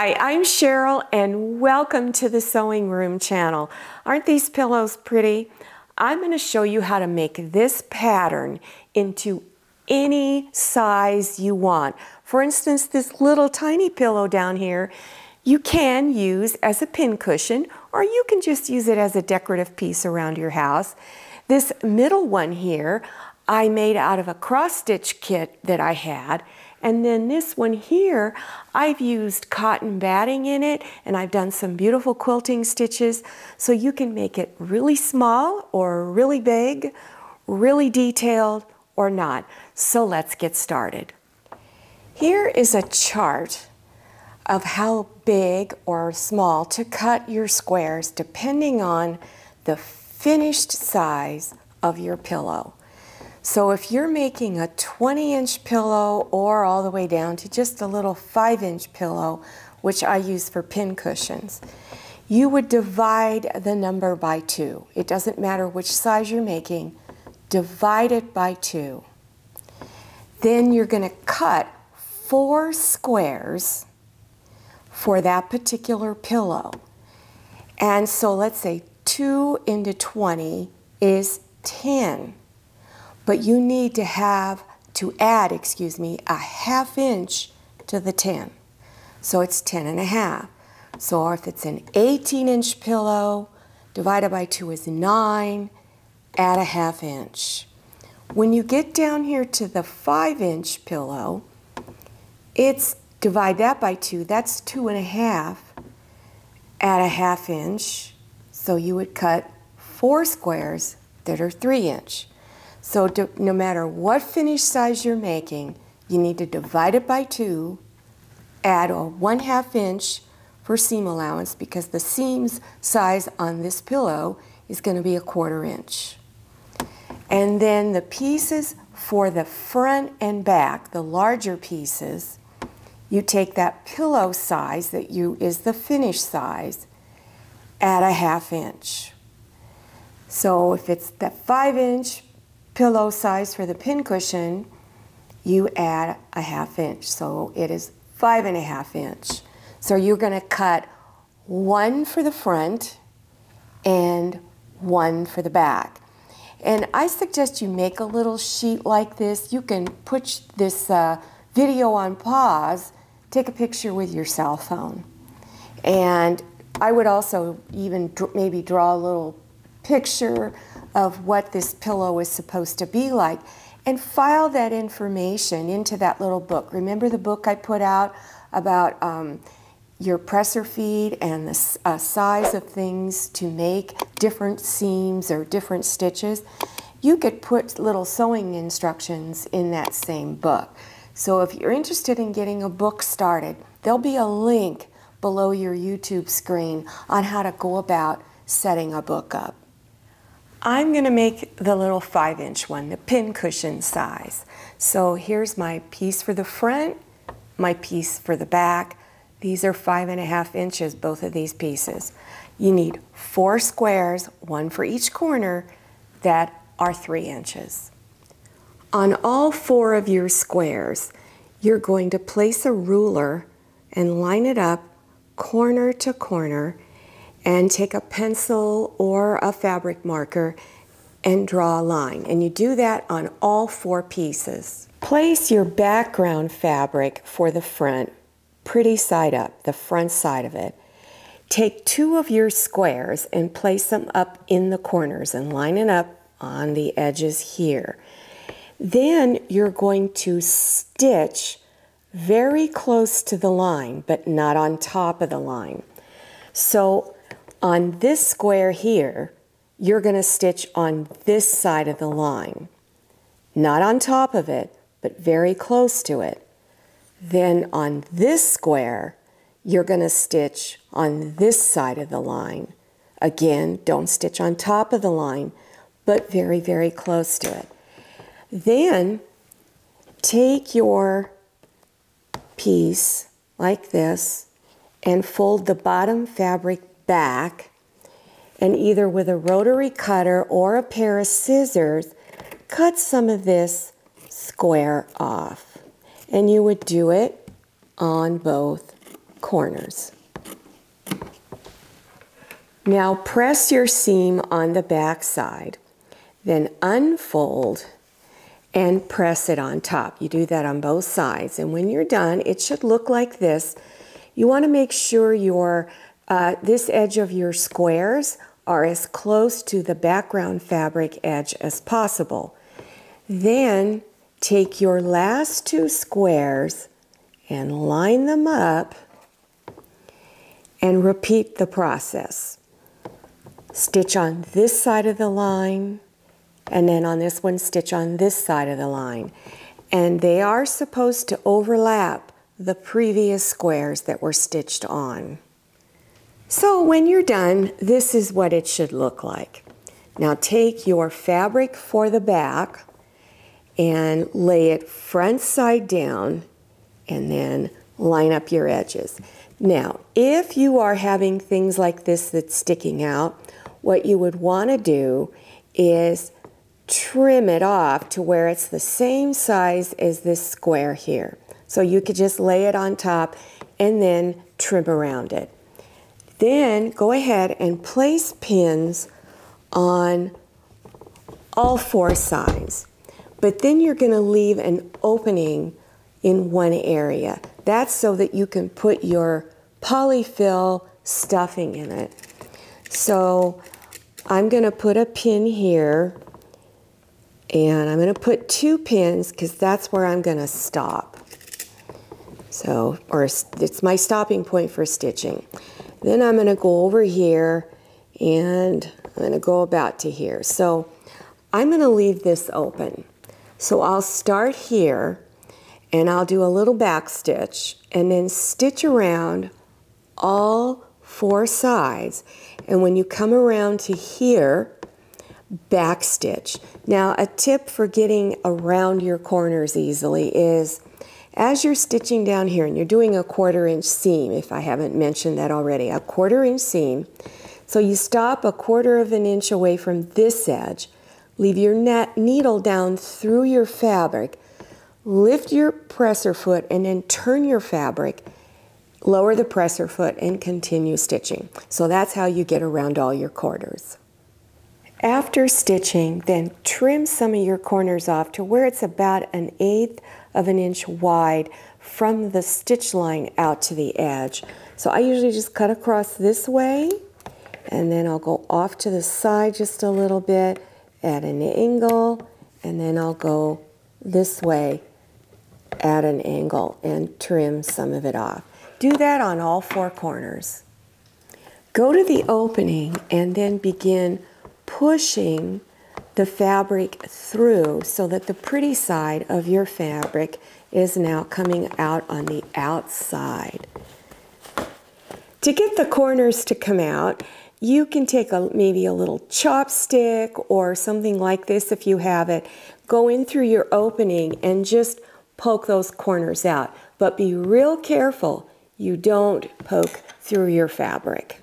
Hi, I'm Cheryl and welcome to the Sewing Room channel. Aren't these pillows pretty? I'm going to show you how to make this pattern into any size you want. For instance, this little tiny pillow down here, you can use as a pincushion, or you can just use it as a decorative piece around your house. This middle one here, I made out of a cross-stitch kit that I had. And then this one here, I've used cotton batting in it, and I've done some beautiful quilting stitches. So you can make it really small or really big, really detailed or not. So let's get started. Here is a chart of how big or small to cut your squares depending on the finished size of your pillow. So if you're making a 20-inch pillow or all the way down to just a little 5-inch pillow, which I use for pin cushions, you would divide the number by 2. It doesn't matter which size you're making, divide it by 2. Then you're going to cut 4 squares for that particular pillow. And so let's say 2 into 20 is 10. But you need to add, a 1/2 inch to the 10. So it's 10.5. So if it's an 18-inch pillow, divided by 2 is 9, add a 1/2 inch. When you get down here to the 5-inch pillow, divide that by 2, that's 2.5, add a 1/2 inch. So you would cut 4 squares that are 3-inch. So no matter what finished size you're making, you need to divide it by 2, add a 1/2 inch for seam allowance because the seam's size on this pillow is going to be a 1/4 inch. And then the pieces for the front and back, the larger pieces, you take that pillow size that is the finished size, add a 1/2 inch. So if it's the 5-inch pillow size for the pincushion, you add a 1/2 inch. So it is 5.5 inch. So you're going to cut 1 for the front and 1 for the back. And I suggest you make a little sheet like this. You can put this video on pause, take a picture with your cell phone. And I would also even maybe draw a little picture of what this pillow is supposed to be like and file that information into that little book. Remember the book I put out about your presser feed and the size of things to make different seams or different stitches? You could put little sewing instructions in that same book. So if you're interested in getting a book started, there'll be a link below your YouTube screen on how to go about setting a book up. I'm going to make the little 5-inch one, the pincushion size. So here's my piece for the front, my piece for the back. These are 5.5 inches, both of these pieces. You need 4 squares, 1 for each corner, that are 3 inches. On all 4 of your squares, you're going to place a ruler and line it up corner to corner, and take a pencil or a fabric marker and draw a line. And you do that on all 4 pieces. Place your background fabric for the front pretty side up, the front side of it. Take 2 of your squares and place them up in the corners and line it up on the edges here. Then you're going to stitch very close to the line, but not on top of the line. So on this square here, you're going to stitch on this side of the line. Not on top of it, but very close to it. Then on this square, you're going to stitch on this side of the line. Again, don't stitch on top of the line, but very, very close to it. Then take your piece like this and fold the bottom fabric back, and either with a rotary cutter or a pair of scissors, cut some of this square off. And you would do it on both corners. Now press your seam on the back side, then unfold and press it on top. You do that on both sides, and when you're done, it should look like this. You want to make sure this edge of your squares are as close to the background fabric edge as possible. Then take your last two squares and line them up and repeat the process. Stitch on this side of the line, and then on this one, stitch on this side of the line. And they are supposed to overlap the previous squares that were stitched on. So when you're done, this is what it should look like. Now take your fabric for the back and lay it front side down, and then line up your edges. Now, if you are having things like this that's sticking out, what you would want to do is trim it off to where it's the same size as this square here. So you could just lay it on top and then trim around it. Then go ahead and place pins on all four sides. But then you're going to leave an opening in one area. That's so that you can put your polyfill stuffing in it. So I'm going to put a pin here, and I'm going to put 2 pins because that's where I'm going to stop. So, or it's my stopping point for stitching. Then I'm going to go over here, and I'm going to go about to here. So I'm going to leave this open. So I'll start here, and I'll do a little back stitch, and then stitch around all 4 sides. And when you come around to here, back stitch. Now, a tip for getting around your corners easily is, as you're stitching down here, and you're doing a 1/4 inch seam, if I haven't mentioned that already, a 1/4 inch seam. So you stop a 1/4 of an inch away from this edge, leave your needle down through your fabric, lift your presser foot, and then turn your fabric, lower the presser foot, and continue stitching. So that's how you get around all your corners. After stitching, then trim some of your corners off to where it's about 1/8 of an inch wide from the stitch line out to the edge. So I usually just cut across this way, and then I'll go off to the side just a little bit at an angle, and then I'll go this way at an angle and trim some of it off. Do that on all 4 corners. Go to the opening and then begin pushing the fabric through so that the pretty side of your fabric is now coming out on the outside. To get the corners to come out, you can take maybe a little chopstick or something like this if you have it. Go in through your opening and just poke those corners out. But be real careful you don't poke through your fabric.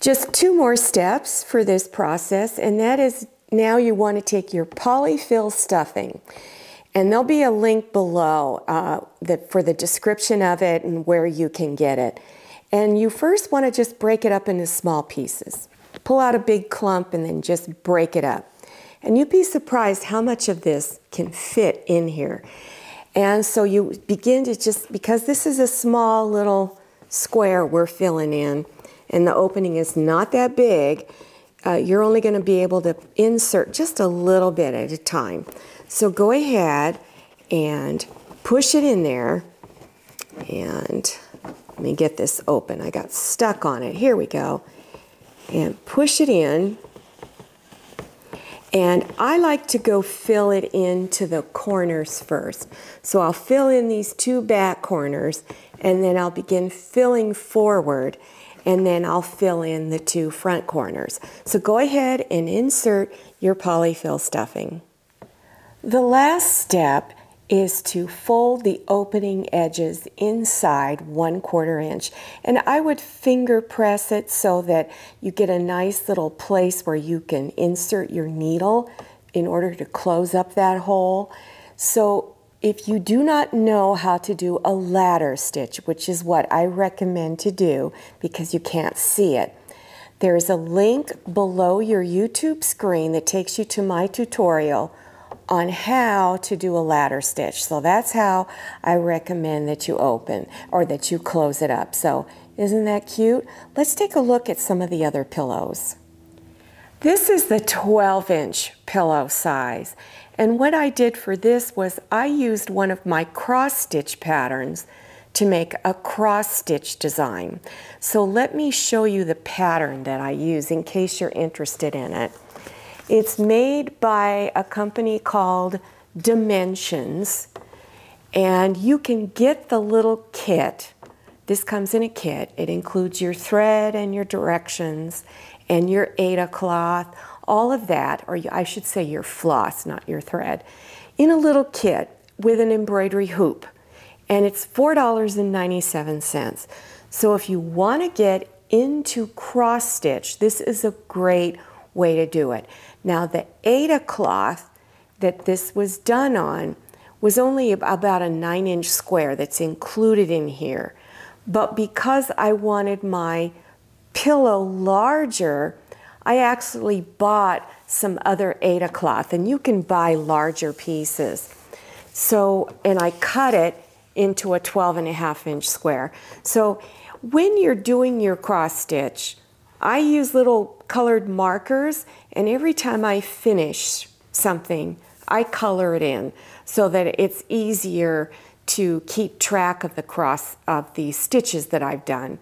Just 2 more steps for this process, and that is, now you want to take your polyfill stuffing, and there'll be a link below for the description of it and where you can get it. And you first want to just break it up into small pieces. Pull out a big clump and then just break it up. And you'd be surprised how much of this can fit in here. And so you begin to just, because this is a small little square we're filling in, and the opening is not that big, you're only going to be able to insert just a little bit at a time. So go ahead and push it in there, and let me get this open. I got stuck on it. Here we go. And push it in. And I like to go fill it into the corners first. So I'll fill in these 2 back corners, and then I'll begin filling forward, and then I'll fill in the 2 front corners. So go ahead and insert your polyfill stuffing. The last step is to fold the opening edges inside 1/4 inch. And I would finger press it so that you get a nice little place where you can insert your needle in order to close up that hole. So if you do not know how to do a ladder stitch, which is what I recommend to do because you can't see it, there is a link below your YouTube screen that takes you to my tutorial on how to do a ladder stitch. So that's how I recommend that you open or that you close it up. So isn't that cute? Let's take a look at some of the other pillows. This is the 12-inch pillow size. And what I did for this was I used one of my cross stitch patterns to make a cross stitch design. So let me show you the pattern that I use in case you're interested in it. It's made by a company called Dimensions, and you can get the little kit. This comes in a kit. It includes your thread and your directions and your Aida cloth, all of that, or I should say your floss, not your thread, in a little kit with an embroidery hoop. And it's $4.97. So if you want to get into cross stitch, this is a great way to do it. Now the Aida cloth that this was done on was only about a 9-inch square that's included in here. But because I wanted my pillow larger, I actually bought some other Aida cloth, and you can buy larger pieces. So, and I cut it into a 12.5-inch square. So when you're doing your cross stitch, I use little colored markers, and every time I finish something, I color it in so that it's easier to keep track of the stitches that I've done.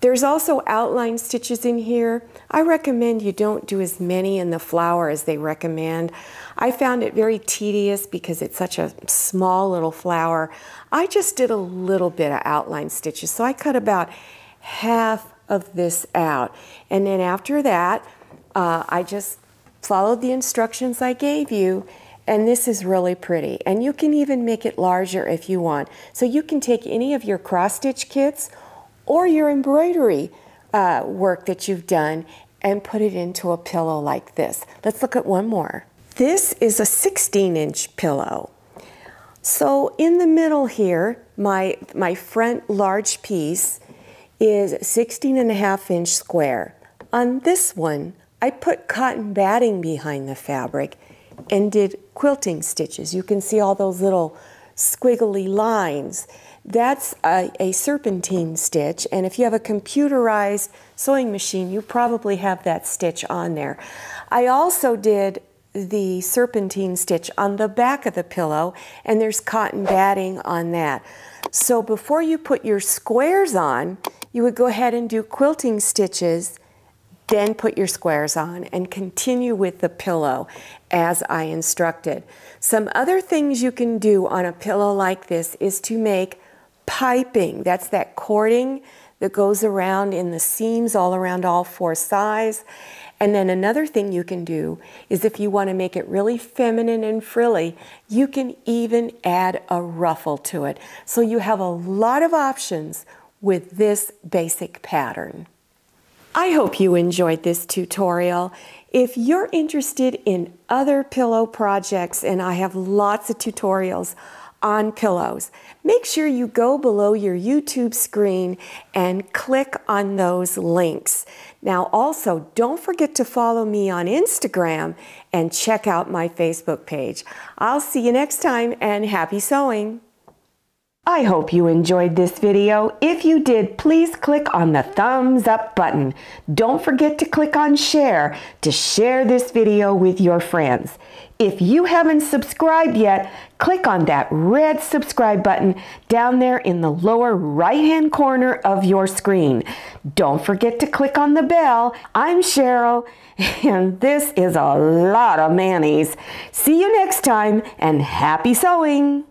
There's also outline stitches in here. I recommend you don't do as many in the flower as they recommend. I found it very tedious because it's such a small little flower. I just did a little bit of outline stitches, so I cut about half of this out. And then after that, I just followed the instructions I gave you, and this is really pretty. And you can even make it larger if you want. So you can take any of your cross-stitch kits or your embroidery work that you've done and put it into a pillow like this. Let's look at one more. This is a 16-inch pillow. So in the middle here, my front large piece is 16.5-inch square. On this one, I put cotton batting behind the fabric and did quilting stitches. You can see all those little squiggly lines. That's a serpentine stitch, and if you have a computerized sewing machine, you probably have that stitch on there. I also did the serpentine stitch on the back of the pillow, and there's cotton batting on that. So before you put your squares on, you would go ahead and do quilting stitches, then put your squares on and continue with the pillow as I instructed. Some other things you can do on a pillow like this is to make piping. That's that cording that goes around in the seams all around all four sides. And then another thing you can do is if you want to make it really feminine and frilly, you can even add a ruffle to it. So you have a lot of options with this basic pattern. I hope you enjoyed this tutorial. If you're interested in other pillow projects, and I have lots of tutorials on pillows, make sure you go below your YouTube screen and click on those links. Now also, don't forget to follow me on Instagram and check out my Facebook page. I'll see you next time, and happy sewing! I hope you enjoyed this video. If you did, please click on the thumbs up button. Don't forget to click on share to share this video with your friends. If you haven't subscribed yet, click on that red subscribe button down there in the lower right-hand corner of your screen. Don't forget to click on the bell. I'm Cheryl, and this is a lot of mayonnaise. See you next time, and happy sewing!